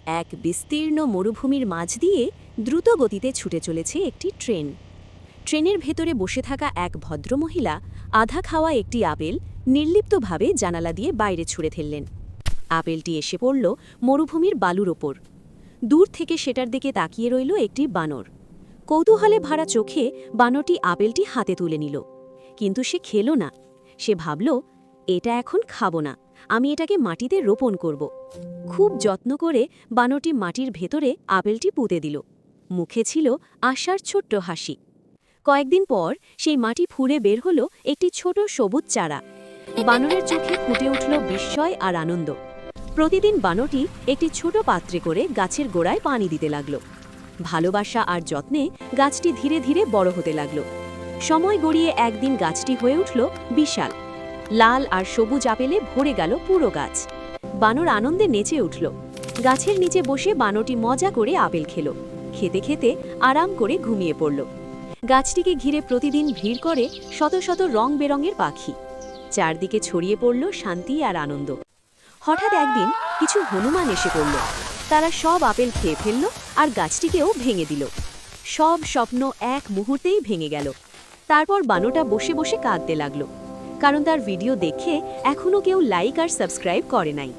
এক বিস্তীর্ণ মরুভূমির মাঝ দিয়ে দ্রুত গতিতে ছুটে চলেছে একটি ট্রেন। ট্রেনের ভেতরে বসে থাকা এক ভদ্রমহিলা আধা খাওয়া একটি আপেল নির্লিপ্তভাবে জানালা দিয়ে বাইরে ছুঁড়ে ফেললেন। আপেলটি এসে পড়ল মরুভূমির বালুর ওপর। দূর থেকে সেটার দিকে তাকিয়ে রইল একটি বানর। কৌতূহলে ভরা চোখে বানরটি আপেলটি হাতে তুলে নিল, কিন্তু সে খেল না। সে ভাবল, এটা এখন খাবো না, আমি এটাকে মাটিতে রোপণ করব। খুব যত্ন করে বানরটি মাটির ভেতরে আপেলটি পুঁতে দিল। মুখে ছিল আশার ছোট্ট হাসি। কয়েকদিন পর সেই মাটি ফুঁড়ে বের হল একটি ছোট সবুজ চারা। বানরের চোখে ফুটে উঠল বিস্ময় আর আনন্দ। প্রতিদিন বানরটি একটি ছোট পাত্রে করে গাছের গোড়ায় পানি দিতে লাগল। ভালোবাসা আর যত্নে গাছটি ধীরে ধীরে বড় হতে লাগল। সময় গড়িয়ে একদিন গাছটি হয়ে উঠল বিশাল। লাল আর সবুজ আপেলে ভরে গেল পুরো গাছ। বানর আনন্দে নেচে উঠল। গাছের নিচে বসে বানরটি মজা করে আপেল খেল। খেতে খেতে আরাম করে ঘুমিয়ে পড়ল। গাছটিকে ঘিরে প্রতিদিন ভিড় করে শত শত রং বেরঙের পাখি। চারদিকে ছড়িয়ে পড়ল শান্তি আর আনন্দ। হঠাৎ একদিন কিছু হনুমান এসে পড়ল। তারা সব আপেল খেয়ে ফেলল আর গাছটিকেও ভেঙে দিল। সব স্বপ্ন এক মুহূর্তেই ভেঙে গেল। তারপর বানরটা বসে বসে কাঁদতে লাগলো, কারণ তার ভিডিও দেখে এখনও কেউ লাইক আর সাবস্ক্রাইব করে নাই।